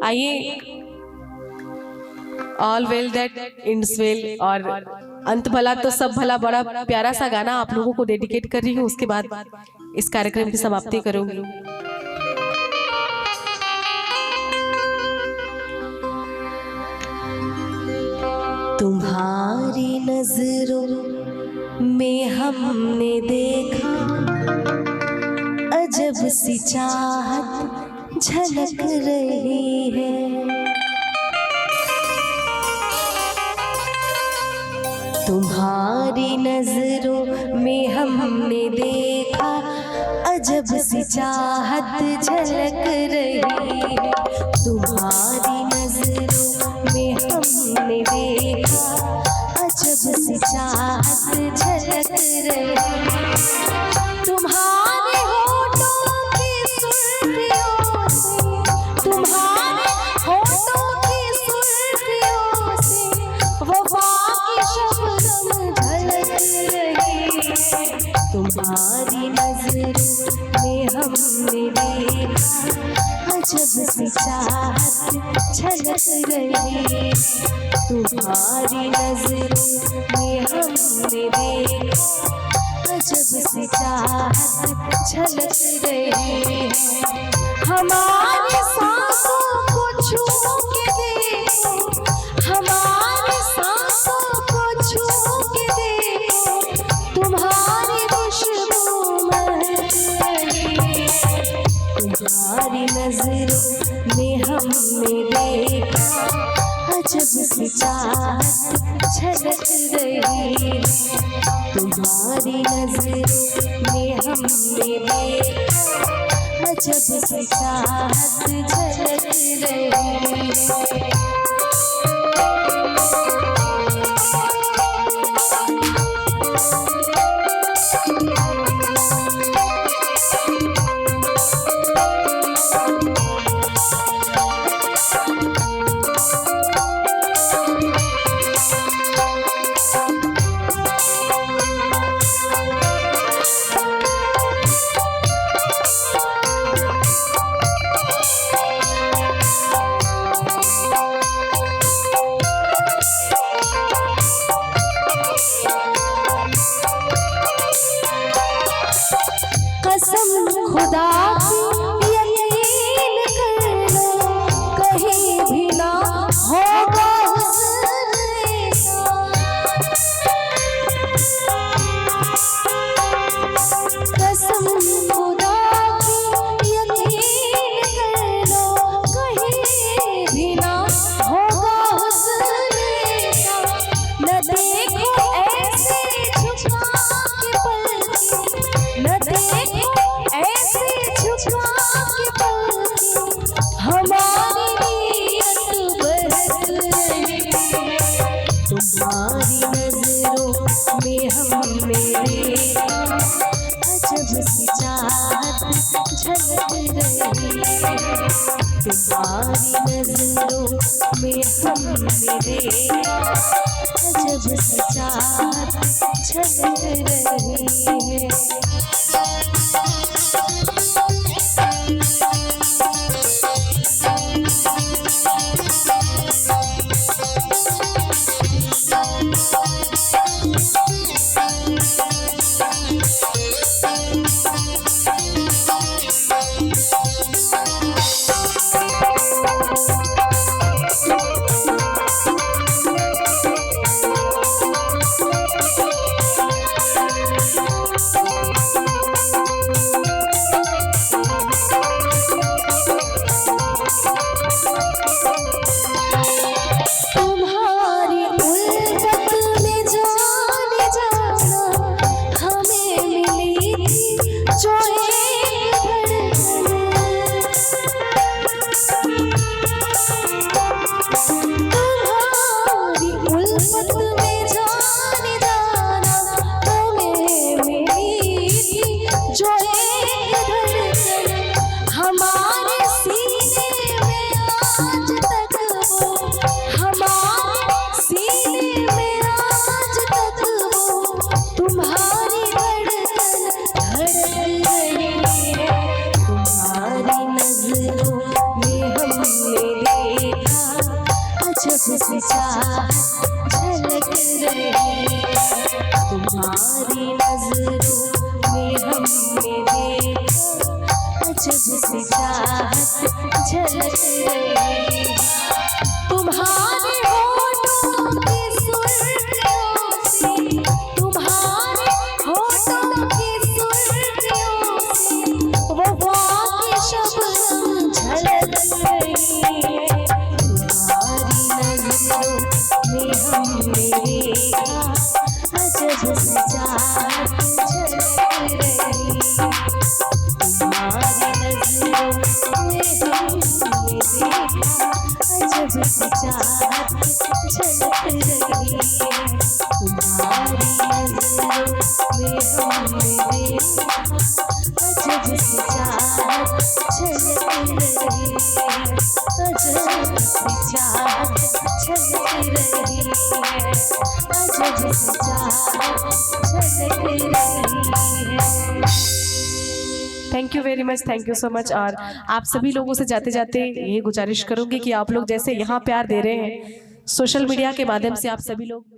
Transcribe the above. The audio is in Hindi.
आइए, all well that ends well और अंत भला तो सब भला, बड़ा प्यारा सा गाना आप लोगों को डेडिकेट कर रही हूँ। उसके बाद इस कार्यक्रम की समाप्ति करूंगी। तुम्हारी नजरों में हमने देखा अजब सी चाहत झलक रही है। तुम्हारी नजरों में हमने देखा अजब सी चाहत झलक रही है। तुम्हारी नजरों में हमने देखा अजब सी चाहत झलक रही है। तुम्हारे होठों की सुर्खियों से, तुम्हारे होठों की सुर्खियों से वफा की शबनम झलक रही है। तुम्हारी नजरों में हमने देखा अजब सी चाहत झलक रही है। तुम्हारी नजरों में हमने देखा अजब सी चाहत झलक रही है। हमारे सांसों को छू के देखो, हमारे सांसों को छू के देखो, तुम्हारी खुशबू महक रही है। तुम्हारी नजरों में हमने देखा अजब सी चाहत झलक रही है। तुम्हारी नजरों में हमने देखा अजब सी चाहत झलक रही है। कसम खुदा की यकीन कर लो, कहीं भी ना होगा हुस्न ऐसा। कसम खुदा की यकीन कर लो, कहीं भी ना होगा हुस्न ऐसा। न देखो ऐसे झुका के पलके, न देखो ऐसे झुका के पलके, हमारी नीयत बहक रही है। तुम्हारी नजरों में हमने देखा अजब सी चाहत झलक रही है। तुम्हारी नजरों में हमने देखा अजब सी चाहत झलक रही है। तुम्हारी नजरों में हमने सी चाहत झलक रही है, तुम्हारी नजरों में हमने देखा अजब सी चाहत झलक रही है, तुम्हारे होठों की सुर्खियों से, तुम्हारे होठों की सुर्खियों से वफा के शब्द झलक रही है, तुम्हारी नजरों में हमने देखा अजब सी चाहत झलक रही है, तुम्हारी नजरों में हमने देखा अजब सी चाहत झलक रही है, तुम्हारी नजरों में हमने देखा अजब सी चाहत झलक रही है, अजब सी चाहत झलक रही है, अजब सी चाहत झलक रही है। Thank you very much, thank you so much. और आप सभी लोगों से जाते जाते यही गुजारिश करूंगी कि आप लोग जैसे यहाँ प्यार दे रहे हैं सोशल मीडिया के माध्यम से, आप सभी लोग